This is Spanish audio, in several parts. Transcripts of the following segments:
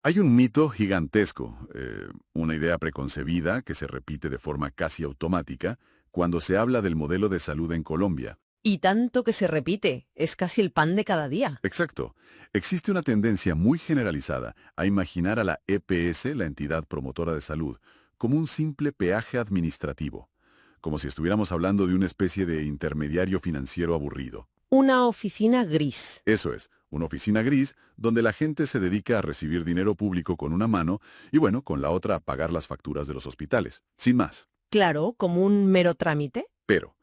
Hay un mito gigantesco, una idea preconcebida que se repite de forma casi automática cuando se habla del modelo de salud en Colombia. Y tanto que se repite, es casi el pan de cada día. Exacto. Existe una tendencia muy generalizada a imaginar a la EPS, la entidad promotora de salud, como un simple peaje administrativo, como si estuviéramos hablando de una especie de intermediario financiero aburrido. Una oficina gris. Eso es, una oficina gris donde la gente se dedica a recibir dinero público con una mano y bueno, con la otra a pagar las facturas de los hospitales, sin más. Claro, como un mero trámite. Pero,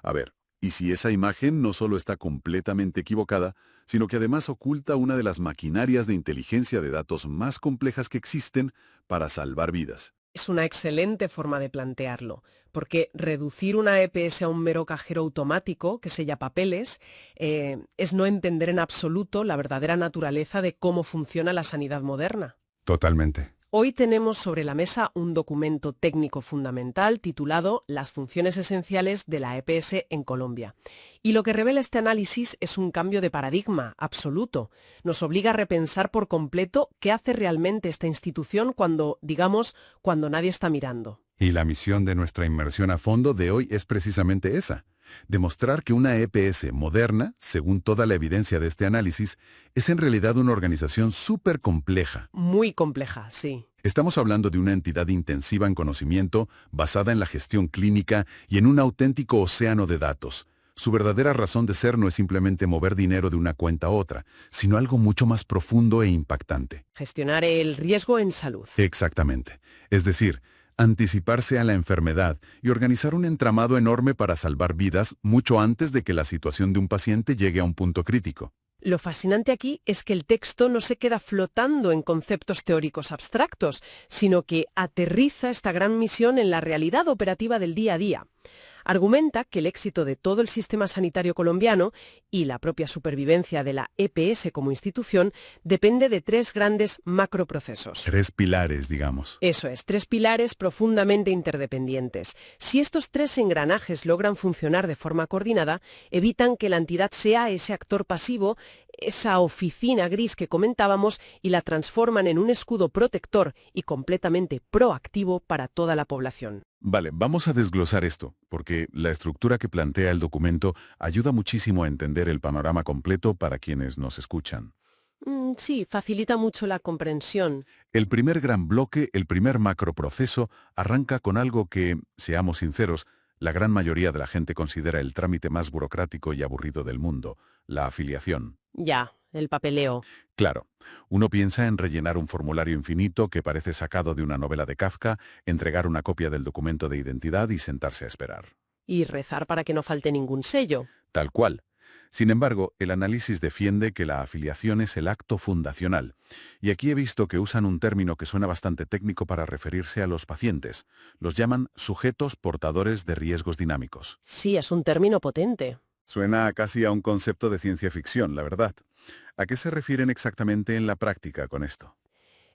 a ver, ¿y si esa imagen no solo está completamente equivocada, sino que además oculta una de las maquinarias de inteligencia de datos más complejas que existen para salvar vidas? Es una excelente forma de plantearlo, porque reducir una EPS a un mero cajero automático que sella papeles es no entender en absoluto la verdadera naturaleza de cómo funciona la sanidad moderna. Totalmente. Hoy tenemos sobre la mesa un documento técnico fundamental titulado Las funciones esenciales de la EPS en Colombia. Y lo que revela este análisis es un cambio de paradigma absoluto. Nos obliga a repensar por completo qué hace realmente esta institución cuando, digamos, cuando nadie está mirando. Y la misión de nuestra inmersión a fondo de hoy es precisamente esa: demostrar que una EPS moderna, según toda la evidencia de este análisis, es en realidad una organización súper compleja. Muy compleja, sí. Estamos hablando de una entidad intensiva en conocimiento, basada en la gestión clínica y en un auténtico océano de datos. Su verdadera razón de ser no es simplemente mover dinero de una cuenta a otra, sino algo mucho más profundo e impactante. Gestionar el riesgo en salud. Exactamente. Es decir, anticiparse a la enfermedad y organizar un entramado enorme para salvar vidas mucho antes de que la situación de un paciente llegue a un punto crítico. Lo fascinante aquí es que el texto no se queda flotando en conceptos teóricos abstractos, sino que aterriza esta gran misión en la realidad operativa del día a día. Argumenta que el éxito de todo el sistema sanitario colombiano y la propia supervivencia de la EPS como institución depende de tres grandes macroprocesos. Tres pilares, digamos. Eso es, tres pilares profundamente interdependientes. Si estos tres engranajes logran funcionar de forma coordinada, evitan que la entidad sea ese actor pasivo, esa oficina gris que comentábamos, y la transforman en un escudo protector y completamente proactivo para toda la población. Vale, vamos a desglosar esto, porque la estructura que plantea el documento ayuda muchísimo a entender el panorama completo para quienes nos escuchan. Sí, facilita mucho la comprensión. El primer gran bloque, el primer macroproceso, arranca con algo que, seamos sinceros, la gran mayoría de la gente considera el trámite más burocrático y aburrido del mundo: la afiliación. Ya, el papeleo. Claro, uno piensa en rellenar un formulario infinito que parece sacado de una novela de Kafka, entregar una copia del documento de identidad y sentarse a esperar. Y rezar para que no falte ningún sello. Tal cual. Sin embargo, el análisis defiende que la afiliación es el acto fundacional. Y aquí he visto que usan un término que suena bastante técnico para referirse a los pacientes. Los llaman sujetos portadores de riesgos dinámicos. Sí, es un término potente. Suena casi a un concepto de ciencia ficción, la verdad. ¿A qué se refieren exactamente en la práctica con esto?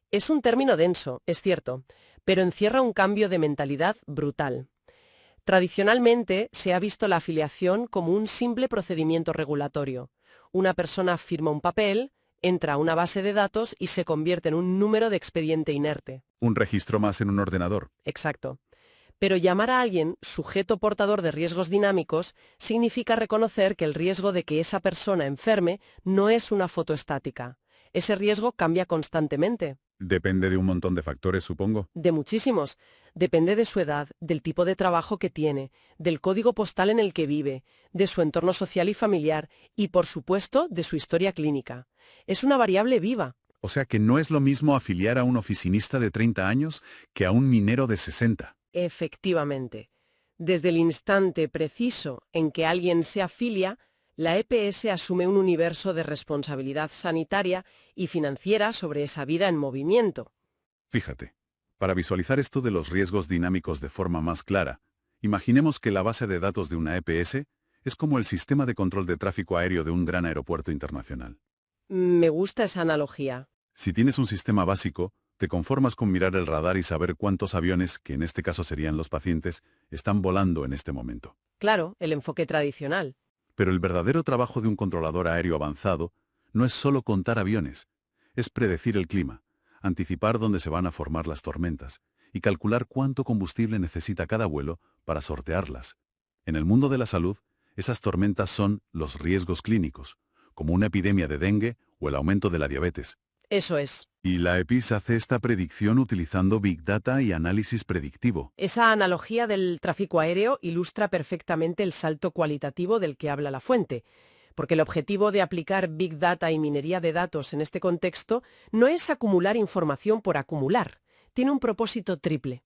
Es un término denso, es cierto, pero encierra un cambio de mentalidad brutal. Tradicionalmente se ha visto la afiliación como un simple procedimiento regulatorio. Una persona firma un papel, entra a una base de datos y se convierte en un número de expediente inerte. Un registro más en un ordenador. Exacto. Pero llamar a alguien sujeto portador de riesgos dinámicos significa reconocer que el riesgo de que esa persona enferme no es una foto estática. Ese riesgo cambia constantemente. Depende de un montón de factores, supongo. De muchísimos. Depende de su edad, del tipo de trabajo que tiene, del código postal en el que vive, de su entorno social y familiar y, por supuesto, de su historia clínica. Es una variable viva. O sea que no es lo mismo afiliar a un oficinista de 30 años que a un minero de 60. Efectivamente. Desde el instante preciso en que alguien se afilia, la EPS asume un universo de responsabilidad sanitaria y financiera sobre esa vida en movimiento. Fíjate, para visualizar esto de los riesgos dinámicos de forma más clara, imaginemos que la base de datos de una EPS es como el sistema de control de tráfico aéreo de un gran aeropuerto internacional. Me gusta esa analogía. Si tienes un sistema básico, te conformas con mirar el radar y saber cuántos aviones, que en este caso serían los pacientes, están volando en este momento. Claro, el enfoque tradicional. Pero el verdadero trabajo de un controlador aéreo avanzado no es solo contar aviones, es predecir el clima, anticipar dónde se van a formar las tormentas y calcular cuánto combustible necesita cada vuelo para sortearlas. En el mundo de la salud, esas tormentas son los riesgos clínicos, como una epidemia de dengue o el aumento de la diabetes. Eso es. Y la EPIS hace esta predicción utilizando Big Data y análisis predictivo. Esa analogía del tráfico aéreo ilustra perfectamente el salto cualitativo del que habla la fuente, porque el objetivo de aplicar Big Data y minería de datos en este contexto no es acumular información por acumular, tiene un propósito triple.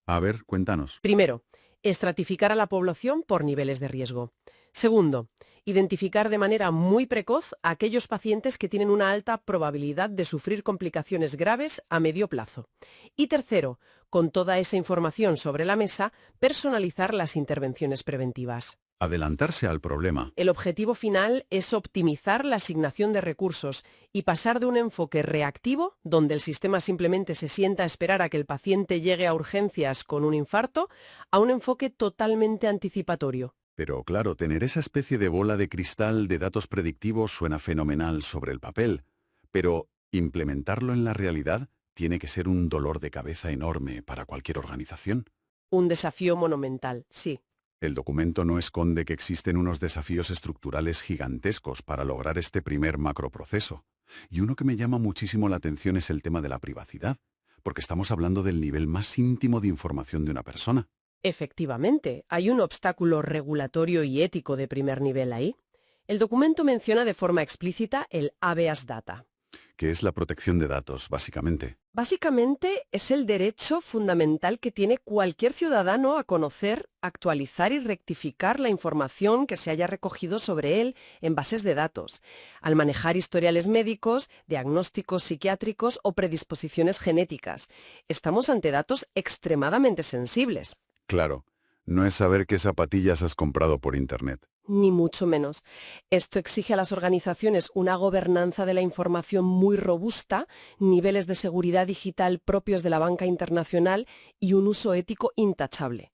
A ver, cuéntanos. Primero, estratificar a la población por niveles de riesgo. Segundo, identificar de manera muy precoz a aquellos pacientes que tienen una alta probabilidad de sufrir complicaciones graves a medio plazo. Y tercero, con toda esa información sobre la mesa, personalizar las intervenciones preventivas. Adelantarse al problema. El objetivo final es optimizar la asignación de recursos y pasar de un enfoque reactivo, donde el sistema simplemente se sienta a esperar a que el paciente llegue a urgencias con un infarto, a un enfoque totalmente anticipatorio. Pero claro, tener esa especie de bola de cristal de datos predictivos suena fenomenal sobre el papel, pero implementarlo en la realidad tiene que ser un dolor de cabeza enorme para cualquier organización. Un desafío monumental, sí. El documento no esconde que existen unos desafíos estructurales gigantescos para lograr este primer macroproceso. Y uno que me llama muchísimo la atención es el tema de la privacidad, porque estamos hablando del nivel más íntimo de información de una persona. Efectivamente, hay un obstáculo regulatorio y ético de primer nivel ahí. El documento menciona de forma explícita el habeas data. Que es la protección de datos, básicamente. Básicamente es el derecho fundamental que tiene cualquier ciudadano a conocer, actualizar y rectificar la información que se haya recogido sobre él en bases de datos, al manejar historiales médicos, diagnósticos psiquiátricos o predisposiciones genéticas. Estamos ante datos extremadamente sensibles. Claro, no es saber qué zapatillas has comprado por Internet. Ni mucho menos. Esto exige a las organizaciones una gobernanza de la información muy robusta, niveles de seguridad digital propios de la banca internacional y un uso ético intachable.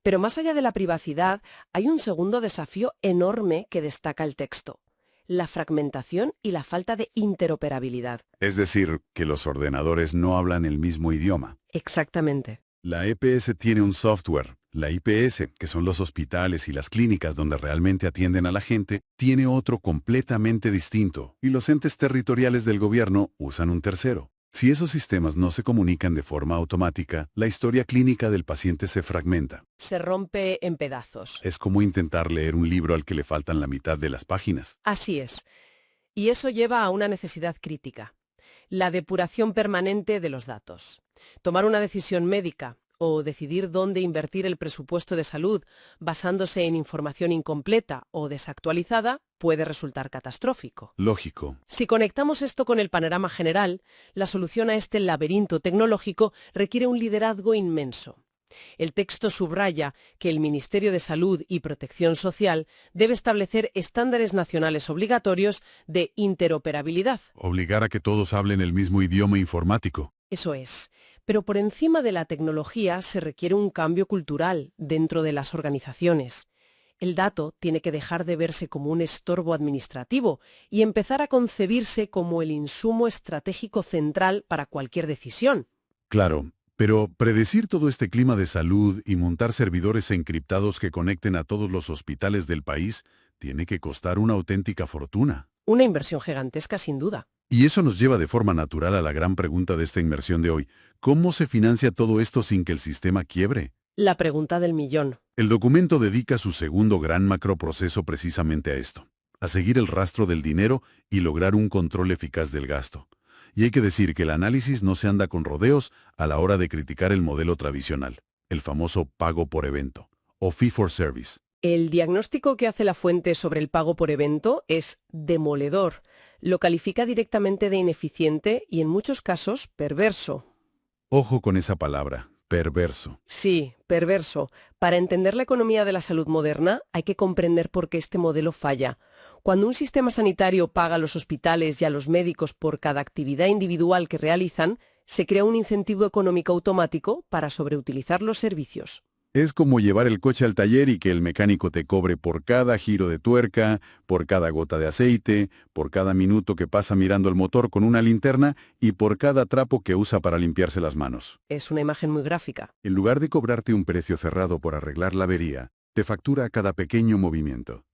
Pero más allá de la privacidad, hay un segundo desafío enorme que destaca el texto: la fragmentación y la falta de interoperabilidad. Es decir, que los ordenadores no hablan el mismo idioma. Exactamente. La EPS tiene un software. La IPS, que son los hospitales y las clínicas donde realmente atienden a la gente, tiene otro completamente distinto, y los entes territoriales del gobierno usan un tercero. Si esos sistemas no se comunican de forma automática, la historia clínica del paciente se fragmenta. Se rompe en pedazos. Es como intentar leer un libro al que le faltan la mitad de las páginas. Así es. Y eso lleva a una necesidad crítica: la depuración permanente de los datos. Tomar una decisión médica o decidir dónde invertir el presupuesto de salud basándose en información incompleta o desactualizada puede resultar catastrófico. Lógico. Si conectamos esto con el panorama general, la solución a este laberinto tecnológico requiere un liderazgo inmenso. El texto subraya que el Ministerio de Salud y Protección Social debe establecer estándares nacionales obligatorios de interoperabilidad. Obligar a que todos hablen el mismo idioma informático. Eso es. Pero por encima de la tecnología se requiere un cambio cultural dentro de las organizaciones. El dato tiene que dejar de verse como un estorbo administrativo y empezar a concebirse como el insumo estratégico central para cualquier decisión. Claro, pero predecir todo este clima de salud y montar servidores encriptados que conecten a todos los hospitales del país tiene que costar una auténtica fortuna. Una inversión gigantesca, sin duda. Y eso nos lleva de forma natural a la gran pregunta de esta inmersión de hoy. ¿Cómo se financia todo esto sin que el sistema quiebre? La pregunta del millón. El documento dedica su segundo gran macroproceso precisamente a esto, a seguir el rastro del dinero y lograr un control eficaz del gasto. Y hay que decir que el análisis no se anda con rodeos a la hora de criticar el modelo tradicional, el famoso pago por evento, o fee for service. El diagnóstico que hace la fuente sobre el pago por evento es demoledor. Lo califica directamente de ineficiente y, en muchos casos, perverso. Ojo con esa palabra, perverso. Sí, perverso. Para entender la economía de la salud moderna hay que comprender por qué este modelo falla. Cuando un sistema sanitario paga a los hospitales y a los médicos por cada actividad individual que realizan, se crea un incentivo económico automático para sobreutilizar los servicios. Es como llevar el coche al taller y que el mecánico te cobre por cada giro de tuerca, por cada gota de aceite, por cada minuto que pasa mirando el motor con una linterna y por cada trapo que usa para limpiarse las manos. Es una imagen muy gráfica. En lugar de cobrarte un precio cerrado por arreglar la avería, te factura cada pequeño movimiento.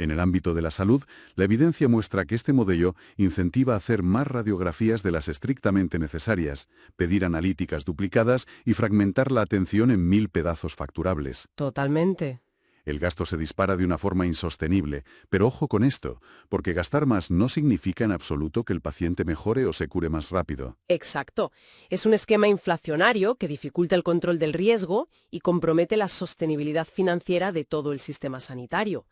En el ámbito de la salud, la evidencia muestra que este modelo incentiva a hacer más radiografías de las estrictamente necesarias, pedir analíticas duplicadas y fragmentar la atención en 1000 pedazos facturables. Totalmente. El gasto se dispara de una forma insostenible, pero ojo con esto, porque gastar más no significa en absoluto que el paciente mejore o se cure más rápido. Exacto. Es un esquema inflacionario que dificulta el control del riesgo y compromete la sostenibilidad financiera de todo el sistema sanitario.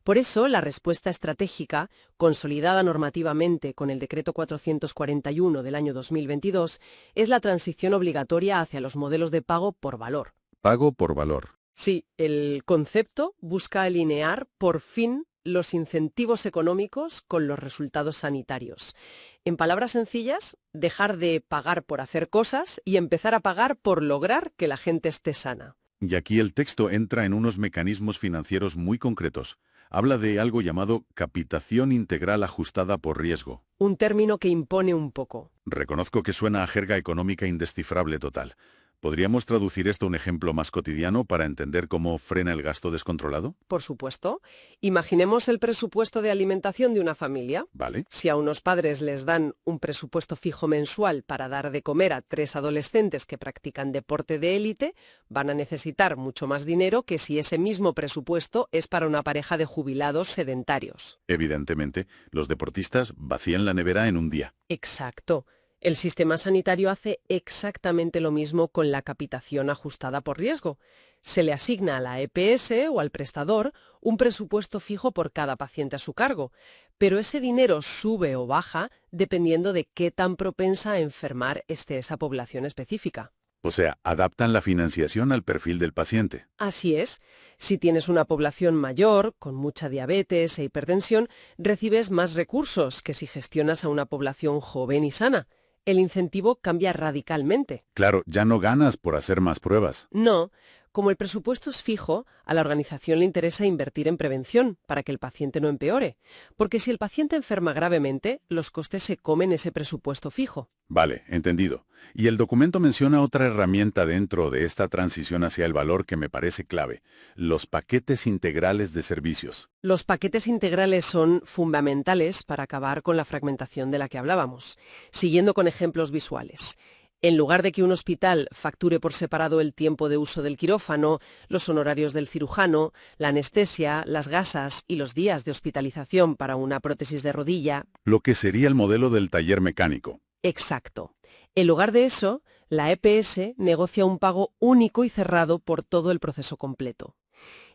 Por eso, la respuesta estratégica, consolidada normativamente con el Decreto 441 del año 2022, es la transición obligatoria hacia los modelos de pago por valor. Pago por valor. Sí, el concepto busca alinear, por fin, los incentivos económicos con los resultados sanitarios. En palabras sencillas, dejar de pagar por hacer cosas y empezar a pagar por lograr que la gente esté sana. Y aquí el texto entra en unos mecanismos financieros muy concretos. Habla de algo llamado capitación integral ajustada por riesgo. Un término que impone un poco. Reconozco que suena a jerga económica indescifrable total. ¿Podríamos traducir esto a un ejemplo más cotidiano para entender cómo frena el gasto descontrolado? Por supuesto. Imaginemos el presupuesto de alimentación de una familia. Vale. Si a unos padres les dan un presupuesto fijo mensual para dar de comer a 3 adolescentes que practican deporte de élite, van a necesitar mucho más dinero que si ese mismo presupuesto es para una pareja de jubilados sedentarios. Evidentemente, los deportistas vacían la nevera en un día. Exacto. El sistema sanitario hace exactamente lo mismo con la capitación ajustada por riesgo. Se le asigna a la EPS o al prestador un presupuesto fijo por cada paciente a su cargo, pero ese dinero sube o baja dependiendo de qué tan propensa a enfermar esté esa población específica. O sea, adaptan la financiación al perfil del paciente. Así es. Si tienes una población mayor, con mucha diabetes e hipertensión, recibes más recursos que si gestionas a una población joven y sana. El incentivo cambia radicalmente. Claro, ya no ganas por hacer más pruebas. No, como el presupuesto es fijo, a la organización le interesa invertir en prevención para que el paciente no empeore, porque si el paciente enferma gravemente, los costes se comen ese presupuesto fijo. Vale, entendido. Y el documento menciona otra herramienta dentro de esta transición hacia el valor que me parece clave, los paquetes integrales de servicios. Los paquetes integrales son fundamentales para acabar con la fragmentación de la que hablábamos, siguiendo con ejemplos visuales. En lugar de que un hospital facture por separado el tiempo de uso del quirófano, los honorarios del cirujano, la anestesia, las gasas y los días de hospitalización para una prótesis de rodilla. Lo que sería el modelo del taller mecánico. Exacto. En lugar de eso, la EPS negocia un pago único y cerrado por todo el proceso completo.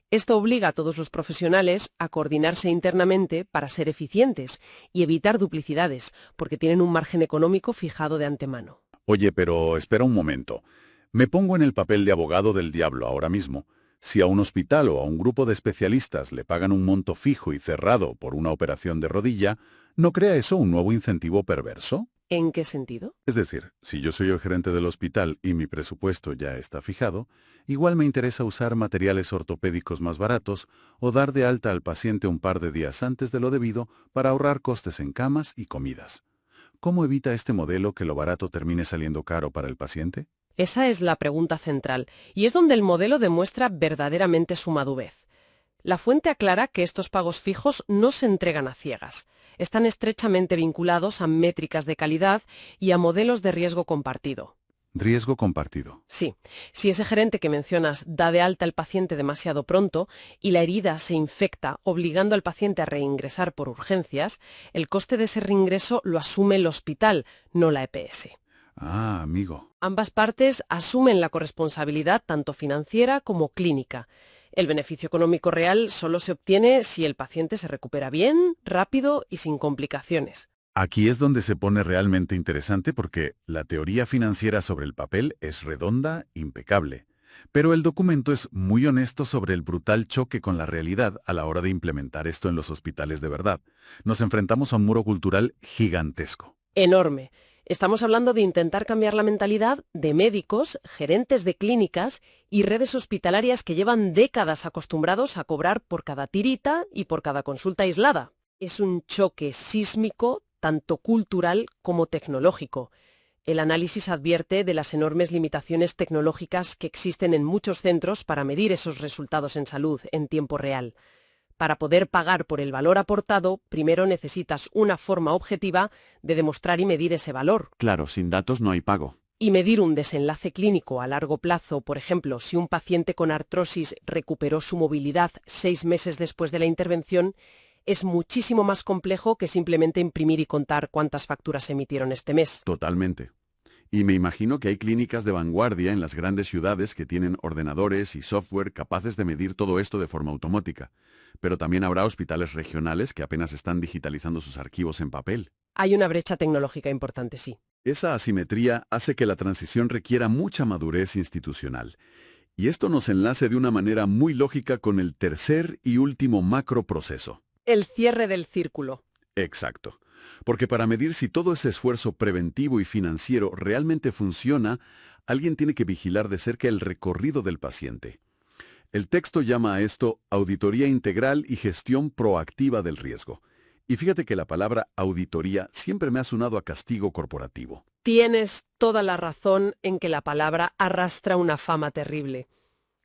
Esto obliga a todos los profesionales a coordinarse internamente para ser eficientes y evitar duplicidades, porque tienen un margen económico fijado de antemano. Oye, pero espera un momento. Me pongo en el papel de abogado del diablo ahora mismo. Si a un hospital o a un grupo de especialistas le pagan un monto fijo y cerrado por una operación de rodilla, ¿no crea eso un nuevo incentivo perverso? ¿En qué sentido? Es decir, si yo soy el gerente del hospital y mi presupuesto ya está fijado, igual me interesa usar materiales ortopédicos más baratos o dar de alta al paciente un par de días antes de lo debido para ahorrar costes en camas y comidas. ¿Cómo evita este modelo que lo barato termine saliendo caro para el paciente? Esa es la pregunta central, y es donde el modelo demuestra verdaderamente su madurez. La fuente aclara que estos pagos fijos no se entregan a ciegas. Están estrechamente vinculados a métricas de calidad y a modelos de riesgo compartido. Riesgo compartido. Sí, si ese gerente que mencionas da de alta al paciente demasiado pronto y la herida se infecta obligando al paciente a reingresar por urgencias, el coste de ese reingreso lo asume el hospital, no la EPS. Ah, amigo. Ambas partes asumen la corresponsabilidad tanto financiera como clínica. El beneficio económico real solo se obtiene si el paciente se recupera bien, rápido y sin complicaciones. Aquí es donde se pone realmente interesante porque la teoría financiera sobre el papel es redonda, impecable. Pero el documento es muy honesto sobre el brutal choque con la realidad a la hora de implementar esto en los hospitales de verdad. Nos enfrentamos a un muro cultural gigantesco. Enorme. Estamos hablando de intentar cambiar la mentalidad de médicos, gerentes de clínicas y redes hospitalarias que llevan décadas acostumbrados a cobrar por cada tirita y por cada consulta aislada. Es un choque sísmico, tanto cultural como tecnológico. El análisis advierte de las enormes limitaciones tecnológicas que existen en muchos centros para medir esos resultados en salud en tiempo real. Para poder pagar por el valor aportado, primero necesitas una forma objetiva de demostrar y medir ese valor. Claro, sin datos no hay pago. Y medir un desenlace clínico a largo plazo, por ejemplo, si un paciente con artrosis recuperó su movilidad 6 meses después de la intervención, es muchísimo más complejo que simplemente imprimir y contar cuántas facturas se emitieron este mes. Totalmente. Y me imagino que hay clínicas de vanguardia en las grandes ciudades que tienen ordenadores y software capaces de medir todo esto de forma automática. Pero también habrá hospitales regionales que apenas están digitalizando sus archivos en papel. Hay una brecha tecnológica importante, sí. Esa asimetría hace que la transición requiera mucha madurez institucional. Y esto nos enlace de una manera muy lógica con el tercer y último macroproceso. El cierre del círculo. Exacto. Porque para medir si todo ese esfuerzo preventivo y financiero realmente funciona, alguien tiene que vigilar de cerca el recorrido del paciente. El texto llama a esto auditoría integral y gestión proactiva del riesgo. Y fíjate que la palabra auditoría siempre me ha sonado a castigo corporativo. Tienes toda la razón en que la palabra arrastra una fama terrible.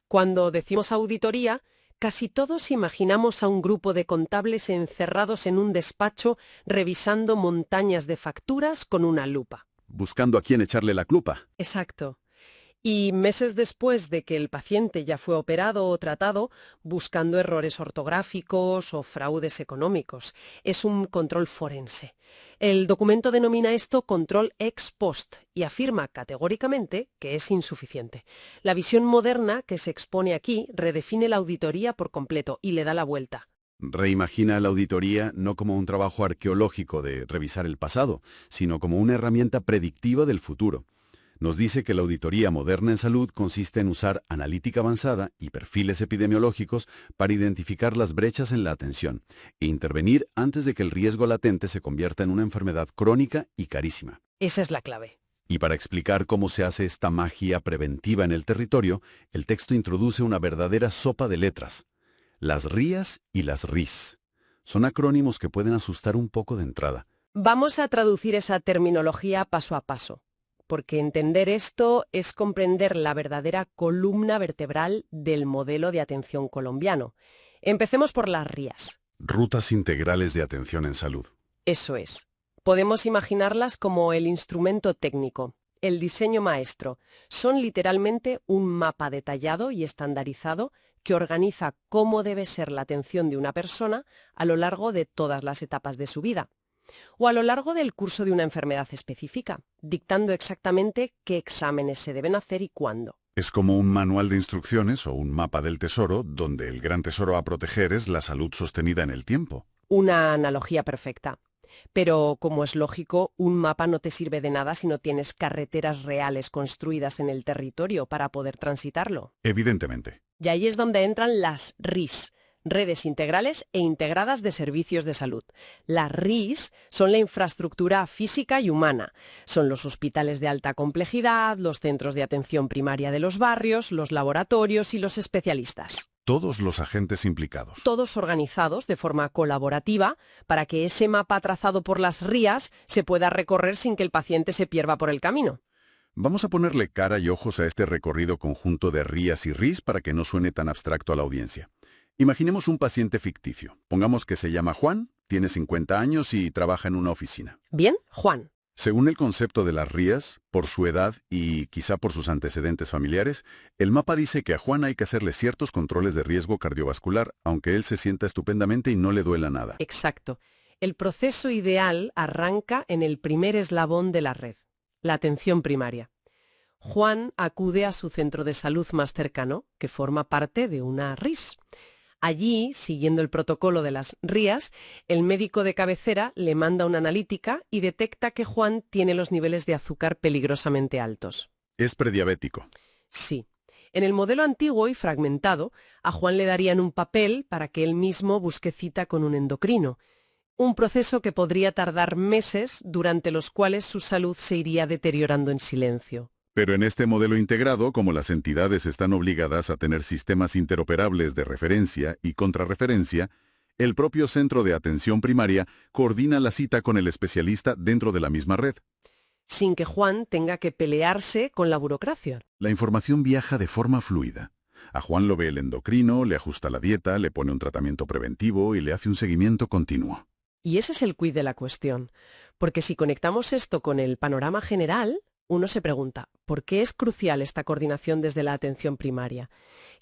Cuando decimos auditoría, casi todos imaginamos a un grupo de contables encerrados en un despacho revisando montañas de facturas con una lupa. Buscando a quién echarle la culpa. Exacto. Y meses después de que el paciente ya fue operado o tratado, buscando errores ortográficos o fraudes económicos. Es un control forense. El documento denomina esto control ex post y afirma categóricamente que es insuficiente. La visión moderna que se expone aquí redefine la auditoría por completo y le da la vuelta. Reimagina la auditoría no como un trabajo arqueológico de revisar el pasado, sino como una herramienta predictiva del futuro. Nos dice que la auditoría moderna en salud consiste en usar analítica avanzada y perfiles epidemiológicos para identificar las brechas en la atención e intervenir antes de que el riesgo latente se convierta en una enfermedad crónica y carísima. Esa es la clave. Y para explicar cómo se hace esta magia preventiva en el territorio, el texto introduce una verdadera sopa de letras. Las RIAs y las RIS. Son acrónimos que pueden asustar un poco de entrada. Vamos a traducir esa terminología paso a paso, porque entender esto es comprender la verdadera columna vertebral del modelo de atención colombiano. Empecemos por las RIAs. Rutas integrales de atención en salud. Eso es. Podemos imaginarlas como el instrumento técnico, el diseño maestro. Son literalmente un mapa detallado y estandarizado que organiza cómo debe ser la atención de una persona a lo largo de todas las etapas de su vida, o a lo largo del curso de una enfermedad específica, dictando exactamente qué exámenes se deben hacer y cuándo. Es como un manual de instrucciones o un mapa del tesoro, donde el gran tesoro a proteger es la salud sostenida en el tiempo. Una analogía perfecta. Pero, como es lógico, un mapa no te sirve de nada si no tienes carreteras reales construidas en el territorio para poder transitarlo. Evidentemente. Y ahí es donde entran las RIS, redes integrales e integradas de servicios de salud. Las RIS son la infraestructura física y humana. Son los hospitales de alta complejidad, los centros de atención primaria de los barrios, los laboratorios y los especialistas. Todos los agentes implicados. Todos organizados de forma colaborativa para que ese mapa trazado por las RIAs se pueda recorrer sin que el paciente se pierda por el camino. Vamos a ponerle cara y ojos a este recorrido conjunto de RIAs y RIS para que no suene tan abstracto a la audiencia. Imaginemos un paciente ficticio. Pongamos que se llama Juan, tiene 50 años y trabaja en una oficina. Bien, Juan. Según el concepto de las RIAs, por su edad y quizá por sus antecedentes familiares, el mapa dice que a Juan hay que hacerle ciertos controles de riesgo cardiovascular, aunque él se sienta estupendamente y no le duela nada. Exacto. El proceso ideal arranca en el primer eslabón de la red, la atención primaria. Juan acude a su centro de salud más cercano, que forma parte de una RIS. Allí, siguiendo el protocolo de las RIAs, el médico de cabecera le manda una analítica y detecta que Juan tiene los niveles de azúcar peligrosamente altos. Es prediabético. Sí. En el modelo antiguo y fragmentado, a Juan le darían un papel para que él mismo busque cita con un endocrino. Un proceso que podría tardar meses, durante los cuales su salud se iría deteriorando en silencio. Pero en este modelo integrado, como las entidades están obligadas a tener sistemas interoperables de referencia y contrarreferencia, el propio centro de atención primaria coordina la cita con el especialista dentro de la misma red. Sin que Juan tenga que pelearse con la burocracia. La información viaja de forma fluida. A Juan lo ve el endocrino, le ajusta la dieta, le pone un tratamiento preventivo y le hace un seguimiento continuo. Y ese es el quid de la cuestión. Porque si conectamos esto con el panorama general, uno se pregunta, ¿por qué es crucial esta coordinación desde la atención primaria?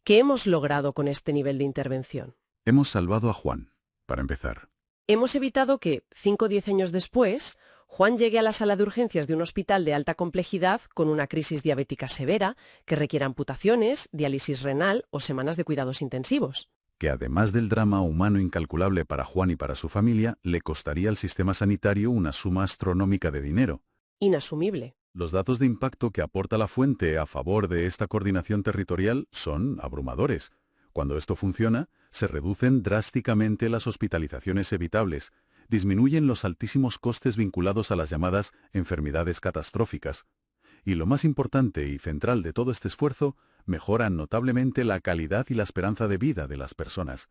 ¿Qué hemos logrado con este nivel de intervención? Hemos salvado a Juan, para empezar. Hemos evitado que, 5 o 10 años después, Juan llegue a la sala de urgencias de un hospital de alta complejidad con una crisis diabética severa que requiera amputaciones, diálisis renal o semanas de cuidados intensivos. Que además del drama humano incalculable para Juan y para su familia, le costaría al sistema sanitario una suma astronómica de dinero. Inasumible. Los datos de impacto que aporta la fuente a favor de esta coordinación territorial son abrumadores. Cuando esto funciona, se reducen drásticamente las hospitalizaciones evitables, disminuyen los altísimos costes vinculados a las llamadas enfermedades catastróficas. Y lo más importante y central de todo este esfuerzo, mejoran notablemente la calidad y la esperanza de vida de las personas.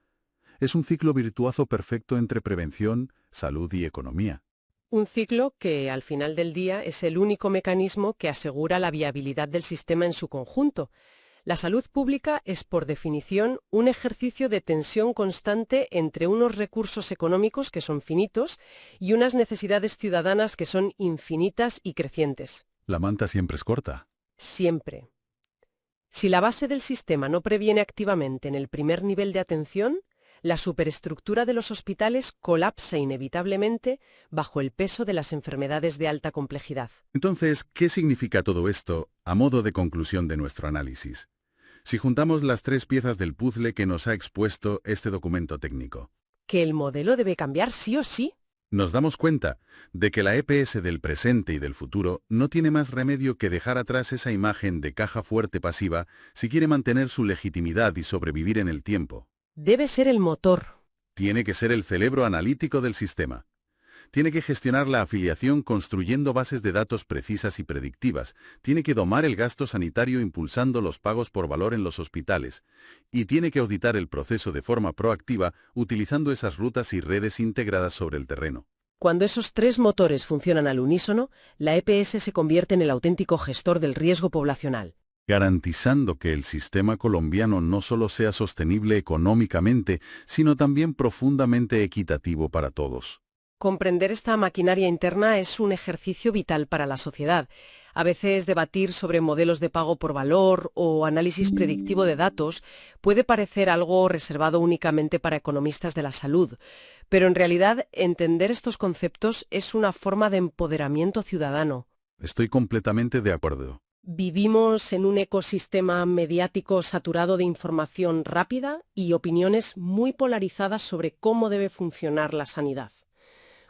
Es un ciclo virtuoso perfecto entre prevención, salud y economía. Un ciclo que, al final del día, es el único mecanismo que asegura la viabilidad del sistema en su conjunto. La salud pública es, por definición, un ejercicio de tensión constante entre unos recursos económicos que son finitos y unas necesidades ciudadanas que son infinitas y crecientes. La manta siempre es corta. Siempre. Si la base del sistema no previene activamente en el primer nivel de atención, la superestructura de los hospitales colapsa inevitablemente bajo el peso de las enfermedades de alta complejidad. Entonces, ¿qué significa todo esto a modo de conclusión de nuestro análisis? Si juntamos las 3 piezas del puzzle que nos ha expuesto este documento técnico, Que el modelo debe cambiar sí o sí. nos damos cuenta de que la EPS del presente y del futuro no tiene más remedio que dejar atrás esa imagen de caja fuerte pasiva si quiere mantener su legitimidad y sobrevivir en el tiempo. Debe ser el motor. Tiene que ser el cerebro analítico del sistema. Tiene que gestionar la afiliación construyendo bases de datos precisas y predictivas. Tiene que domar el gasto sanitario impulsando los pagos por valor en los hospitales. Y tiene que auditar el proceso de forma proactiva utilizando esas rutas y redes integradas sobre el terreno. Cuando esos 3 motores funcionan al unísono, la EPS se convierte en el auténtico gestor del riesgo poblacional. Garantizando que el sistema colombiano no solo sea sostenible económicamente, sino también profundamente equitativo para todos. Comprender esta maquinaria interna es un ejercicio vital para la sociedad. A veces debatir sobre modelos de pago por valor o análisis predictivo de datos puede parecer algo reservado únicamente para economistas de la salud, pero en realidad entender estos conceptos es una forma de empoderamiento ciudadano. Estoy completamente de acuerdo. Vivimos en un ecosistema mediático saturado de información rápida y opiniones muy polarizadas sobre cómo debe funcionar la sanidad.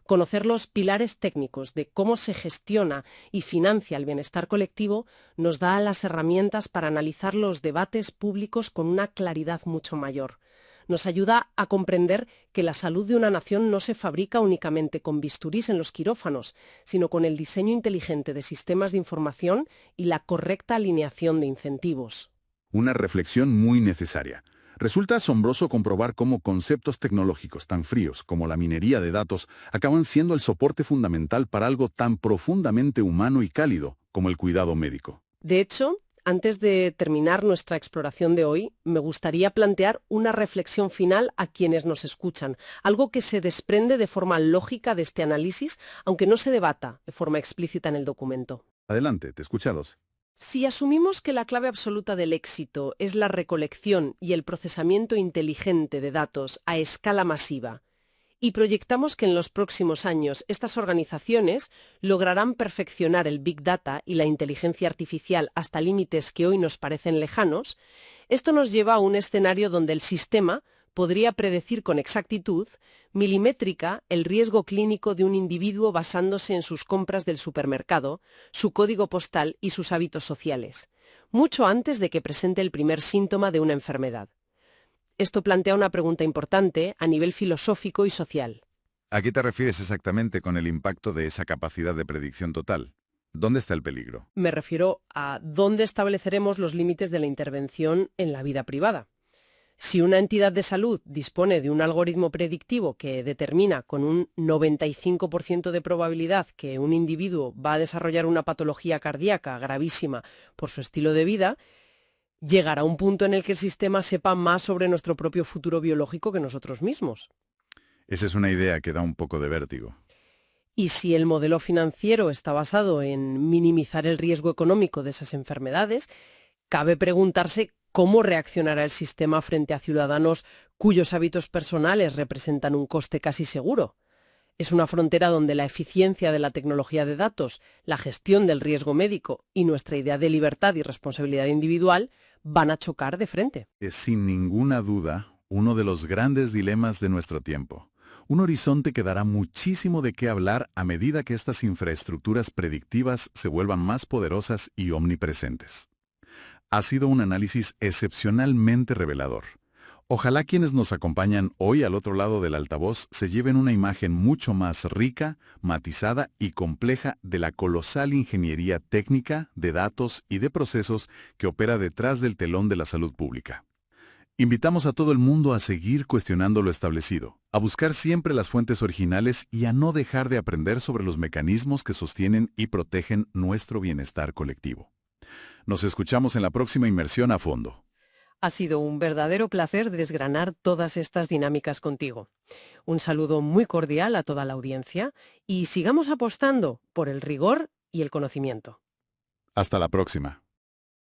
Conocer los pilares técnicos de cómo se gestiona y financia el bienestar colectivo nos da las herramientas para analizar los debates públicos con una claridad mucho mayor. Nos ayuda a comprender que la salud de una nación no se fabrica únicamente con bisturís en los quirófanos, sino con el diseño inteligente de sistemas de información y la correcta alineación de incentivos. Una reflexión muy necesaria. Resulta asombroso comprobar cómo conceptos tecnológicos tan fríos como la minería de datos acaban siendo el soporte fundamental para algo tan profundamente humano y cálido como el cuidado médico. De hecho, antes de terminar nuestra exploración de hoy, me gustaría plantear una reflexión final a quienes nos escuchan, algo que se desprende de forma lógica de este análisis, aunque no se debata de forma explícita en el documento. Adelante, te escuchamos. Si asumimos que la clave absoluta del éxito es la recolección y el procesamiento inteligente de datos a escala masiva, y proyectamos que en los próximos años estas organizaciones lograrán perfeccionar el Big Data y la inteligencia artificial hasta límites que hoy nos parecen lejanos, esto nos lleva a un escenario donde el sistema podría predecir con exactitud milimétrica el riesgo clínico de un individuo basándose en sus compras del supermercado, su código postal y sus hábitos sociales, mucho antes de que presente el primer síntoma de una enfermedad. Esto plantea una pregunta importante a nivel filosófico y social. ¿A qué te refieres exactamente con el impacto de esa capacidad de predicción total? ¿Dónde está el peligro? Me refiero a dónde estableceremos los límites de la intervención en la vida privada. Si una entidad de salud dispone de un algoritmo predictivo que determina con un 95% de probabilidad que un individuo va a desarrollar una patología cardíaca gravísima por su estilo de vida, llegará un punto en el que el sistema sepa más sobre nuestro propio futuro biológico que nosotros mismos. Esa es una idea que da un poco de vértigo. Y si el modelo financiero está basado en minimizar el riesgo económico de esas enfermedades, cabe preguntarse cómo reaccionará el sistema frente a ciudadanos cuyos hábitos personales representan un coste casi seguro. Es una frontera donde la eficiencia de la tecnología de datos, la gestión del riesgo médico y nuestra idea de libertad y responsabilidad individual van a chocar de frente. Es sin ninguna duda uno de los grandes dilemas de nuestro tiempo. Un horizonte que dará muchísimo de qué hablar a medida que estas infraestructuras predictivas se vuelvan más poderosas y omnipresentes. Ha sido un análisis excepcionalmente revelador. Ojalá quienes nos acompañan hoy al otro lado del altavoz se lleven una imagen mucho más rica, matizada y compleja de la colosal ingeniería técnica, de datos y de procesos que opera detrás del telón de la salud pública. Invitamos a todo el mundo a seguir cuestionando lo establecido, a buscar siempre las fuentes originales y a no dejar de aprender sobre los mecanismos que sostienen y protegen nuestro bienestar colectivo. Nos escuchamos en la próxima Inmersión a Fondo. Ha sido un verdadero placer desgranar todas estas dinámicas contigo. Un saludo muy cordial a toda la audiencia y sigamos apostando por el rigor y el conocimiento. Hasta la próxima.